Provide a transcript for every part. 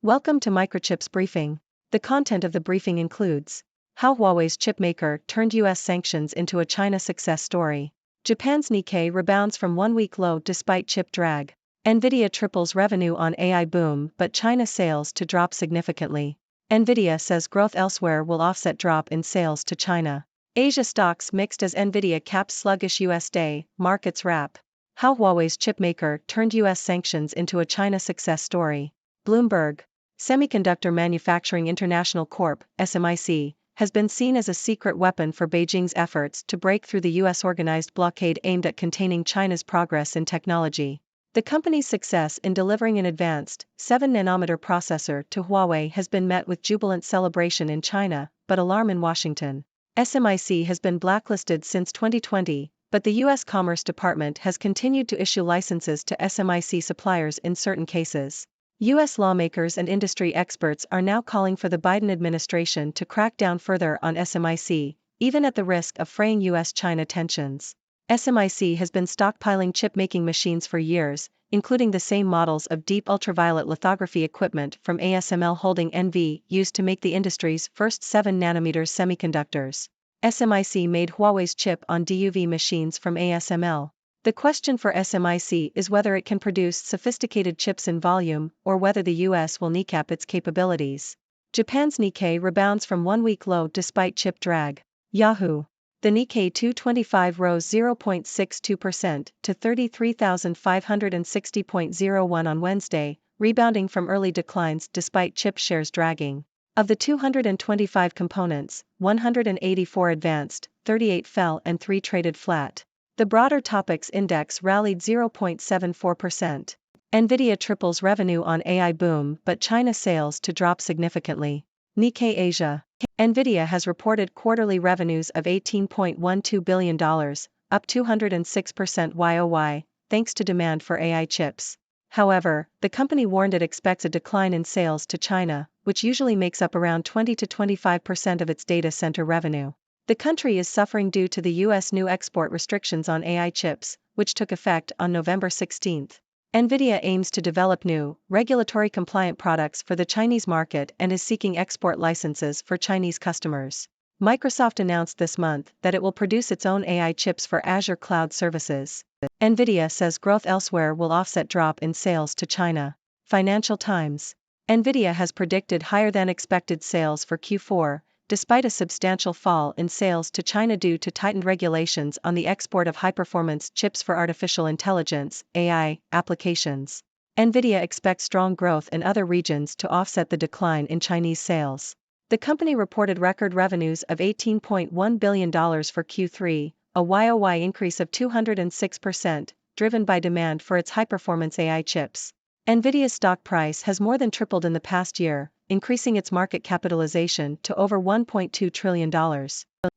Welcome to Microchip's briefing. The content of the briefing includes how Huawei's chipmaker turned US sanctions into a China success story. Japan's Nikkei rebounds from one-week low despite chip drag. Nvidia triples revenue on AI boom but China sales to drop significantly. Nvidia says growth elsewhere will offset drop in sales to China. Asia stocks mixed as Nvidia caps sluggish US day, markets wrap. How Huawei's chipmaker turned US sanctions into a China success story. Bloomberg. Semiconductor Manufacturing International Corp. (SMIC) has been seen as a secret weapon for Beijing's efforts to break through the US organized blockade aimed at containing China's progress in technology. The company's success in delivering an advanced 7-nanometer processor to Huawei has been met with jubilant celebration in China, but alarm in Washington. SMIC has been blacklisted since 2020, but the U.S. Commerce Department has continued to issue licenses to SMIC suppliers in certain cases. U.S. lawmakers and industry experts are now calling for the Biden administration to crack down further on SMIC, even at the risk of fraying U.S.-China tensions. SMIC has been stockpiling chip-making machines for years, including the same models of deep ultraviolet lithography equipment from ASML Holding NV used to make the industry's first 7-nanometer semiconductors. SMIC made Huawei's chip on DUV machines from ASML. The question for SMIC is whether it can produce sophisticated chips in volume or whether the US will kneecap its capabilities. Japan's Nikkei rebounds from one-week low despite chip drag. Yahoo! The Nikkei 225 rose 0.62% to 33,560.01 on Wednesday, rebounding from early declines despite chip shares dragging. Of the 225 components, 184 advanced, 38 fell and 3 traded flat. The broader Topics Index rallied 0.74%. Nvidia triples revenue on AI boom but China sales to drop significantly. Nikkei Asia. Nvidia has reported quarterly revenues of $18.12 billion, up 206% YoY, thanks to demand for AI chips. However, the company warned it expects a decline in sales to China, which usually makes up around 20 to 25% of its data center revenue. The country is suffering due to the U.S. new export restrictions on AI chips, which took effect on November 16. Nvidia aims to develop new, regulatory-compliant products for the Chinese market and is seeking export licenses for Chinese customers. Microsoft announced this month that it will produce its own AI chips for Azure cloud services. Nvidia says growth elsewhere will offset drop in sales to China. Financial Times. Nvidia has predicted higher-than-expected sales for Q4, despite a substantial fall in sales to China due to tightened regulations on the export of high-performance chips for artificial intelligence (AI) applications. Nvidia expects strong growth in other regions to offset the decline in Chinese sales. The company reported record revenues of $18.1 billion for Q3, a YoY increase of 206%, driven by demand for its high-performance AI chips. Nvidia's stock price has more than tripled in the past year, increasing its market capitalization to over $1.2 trillion.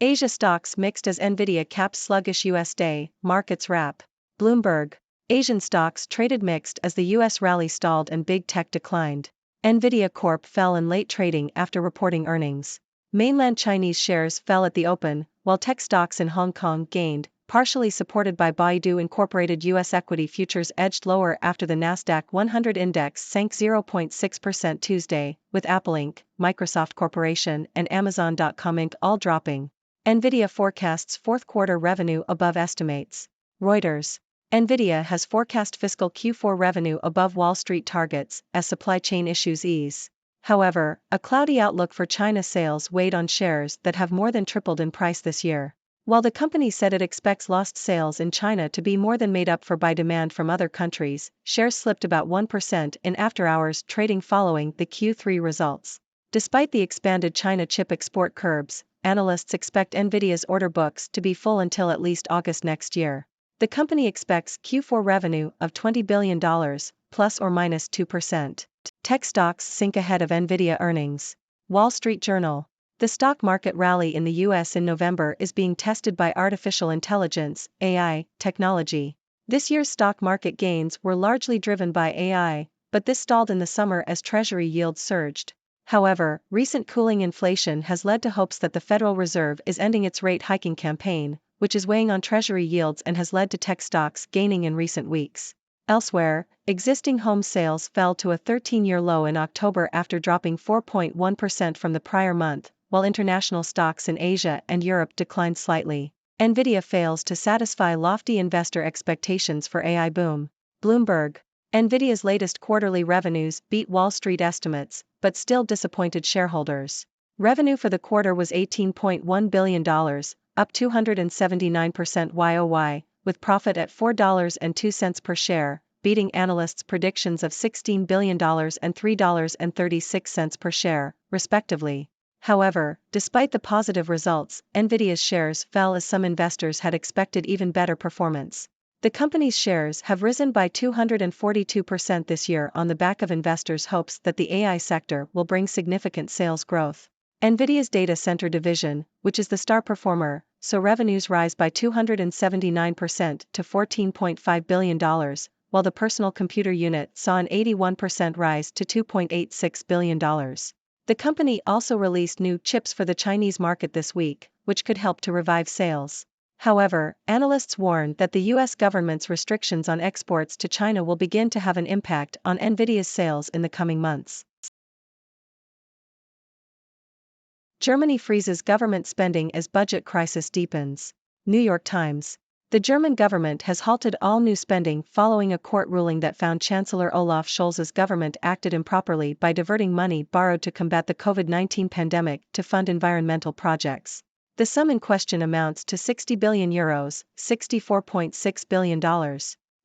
Asia stocks mixed as Nvidia caps sluggish US day, markets wrap. Bloomberg. Asian stocks traded mixed as the US rally stalled and big tech declined. Nvidia Corp fell in late trading after reporting earnings. Mainland Chinese shares fell at the open, while tech stocks in Hong Kong gained, partially supported by Baidu Incorporated. U.S. equity futures edged lower after the Nasdaq 100 index sank 0.6% Tuesday, with Apple Inc., Microsoft Corporation, and Amazon.com Inc. all dropping. Nvidia forecasts fourth-quarter revenue above estimates. Reuters. Nvidia has forecast fiscal Q4 revenue above Wall Street targets as supply chain issues ease. However, a cloudy outlook for China sales weighed on shares that have more than tripled in price this year. While the company said it expects lost sales in China to be more than made up for by demand from other countries, shares slipped about 1% in after-hours trading following the Q3 results. Despite the expanded China chip export curbs, analysts expect Nvidia's order books to be full until at least August next year. The company expects Q4 revenue of $20 billion, plus or minus 2%. Tech stocks sink ahead of Nvidia earnings. Wall Street Journal. The stock market rally in the U.S. in November is being tested by artificial intelligence (AI) technology. This year's stock market gains were largely driven by AI, but this stalled in the summer as Treasury yields surged. However, recent cooling inflation has led to hopes that the Federal Reserve is ending its rate hiking campaign, which is weighing on Treasury yields and has led to tech stocks gaining in recent weeks. Elsewhere, existing home sales fell to a 13-year low in October after dropping 4.1% from the prior month, while international stocks in Asia and Europe declined slightly. Nvidia fails to satisfy lofty investor expectations for AI boom. Bloomberg. Nvidia's latest quarterly revenues beat Wall Street estimates, but still disappointed shareholders. Revenue for the quarter was $18.1 billion, up 279% YoY, with profit at $4.02 per share, beating analysts' predictions of $16 billion and $3.36 per share, respectively. However, despite the positive results, Nvidia's shares fell as some investors had expected even better performance. The company's shares have risen by 242% this year on the back of investors' hopes that the AI sector will bring significant sales growth. Nvidia's data center division, which is the star performer, saw revenues rise by 279% to $14.5 billion, while the personal computer unit saw an 81% rise to $2.86 billion. The company also released new chips for the Chinese market this week, which could help to revive sales. However, analysts warn that the U.S. government's restrictions on exports to China will begin to have an impact on Nvidia's sales in the coming months. Germany freezes government spending as budget crisis deepens. New York Times. The German government has halted all new spending following a court ruling that found Chancellor Olaf Scholz's government acted improperly by diverting money borrowed to combat the COVID-19 pandemic to fund environmental projects. The sum in question amounts to €60 billion, $64.6 billion.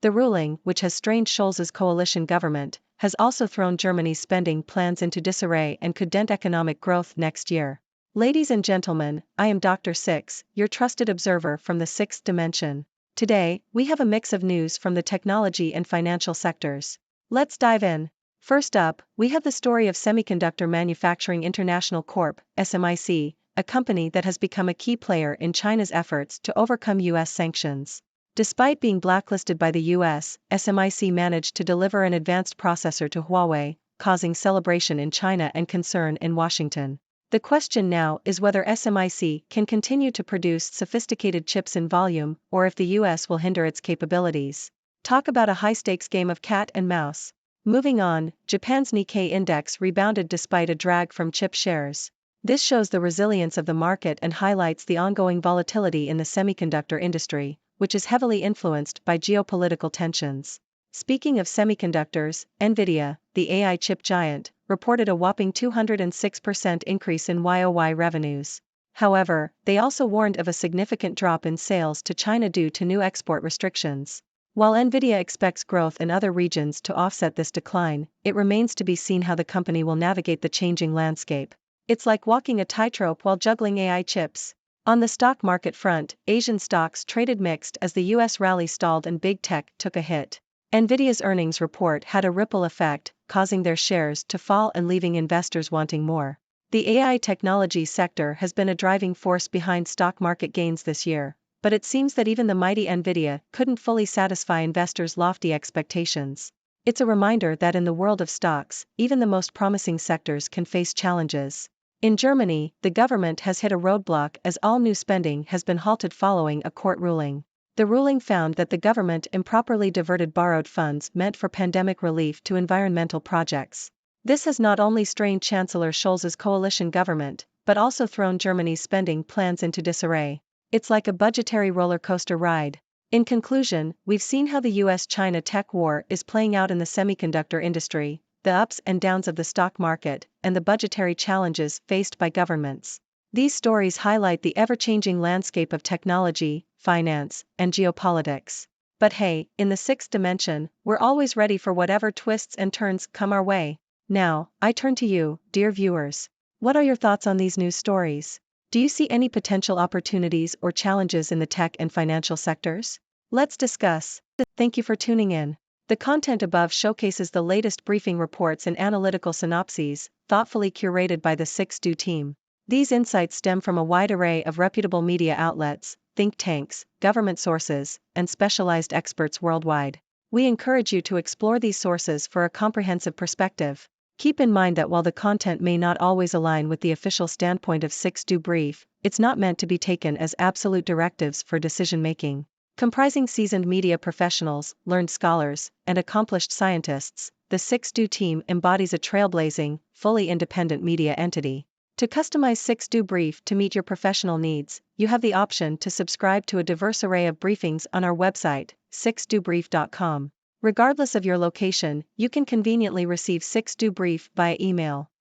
The ruling, which has strained Scholz's coalition government, has also thrown Germany's spending plans into disarray and could dent economic growth next year. Ladies and gentlemen, I am Dr. Six, your trusted observer from the sixth dimension. Today, we have a mix of news from the technology and financial sectors. Let's dive in. First up, we have the story of Semiconductor Manufacturing International Corp., SMIC, a company that has become a key player in China's efforts to overcome U.S. sanctions. Despite being blacklisted by the U.S., SMIC managed to deliver an advanced processor to Huawei, causing celebration in China and concern in Washington. The question now is whether SMIC can continue to produce sophisticated chips in volume, or if the U.S. will hinder its capabilities. Talk about a high-stakes game of cat and mouse. Moving on, Japan's Nikkei index rebounded despite a drag from chip shares. This shows the resilience of the market and highlights the ongoing volatility in the semiconductor industry, which is heavily influenced by geopolitical tensions. Speaking of semiconductors, Nvidia, the AI chip giant, reported a whopping 206% increase in YoY revenues. However, they also warned of a significant drop in sales to China due to new export restrictions. While Nvidia expects growth in other regions to offset this decline, it remains to be seen how the company will navigate the changing landscape. It's like walking a tightrope while juggling AI chips. On the stock market front, Asian stocks traded mixed as the US rally stalled and big tech took a hit. Nvidia's earnings report had a ripple effect, causing their shares to fall and leaving investors wanting more. The AI technology sector has been a driving force behind stock market gains this year, but it seems that even the mighty Nvidia couldn't fully satisfy investors' lofty expectations. It's a reminder that in the world of stocks, even the most promising sectors can face challenges. In Germany, the government has hit a roadblock as all new spending has been halted following a court ruling. The ruling found that the government improperly diverted borrowed funds meant for pandemic relief to environmental projects. This has not only strained Chancellor Scholz's coalition government, but also thrown Germany's spending plans into disarray. It's like a budgetary roller coaster ride. In conclusion, we've seen how the US-China tech war is playing out in the semiconductor industry, the ups and downs of the stock market, and the budgetary challenges faced by governments. These stories highlight the ever-changing landscape of technology, finance, and geopolitics. But hey, in the sixth dimension, we're always ready for whatever twists and turns come our way. Now, I turn to you, dear viewers. What are your thoughts on these news stories? Do you see any potential opportunities or challenges in the tech and financial sectors? Let's discuss. Thank you for tuning in. The content above showcases the latest briefing reports and analytical synopses, thoughtfully curated by the 6Do team. These insights stem from a wide array of reputable media outlets, think tanks, government sources, and specialized experts worldwide. We encourage you to explore these sources for a comprehensive perspective. Keep in mind that while the content may not always align with the official standpoint of 6Do Brief, it's not meant to be taken as absolute directives for decision-making. Comprising seasoned media professionals, learned scholars, and accomplished scientists, the 6Do team embodies a trailblazing, fully independent media entity. To customize 6Do Brief to meet your professional needs, you have the option to subscribe to a diverse array of briefings on our website, 6dobrief.com. Regardless of your location, you can conveniently receive 6Do Brief via email.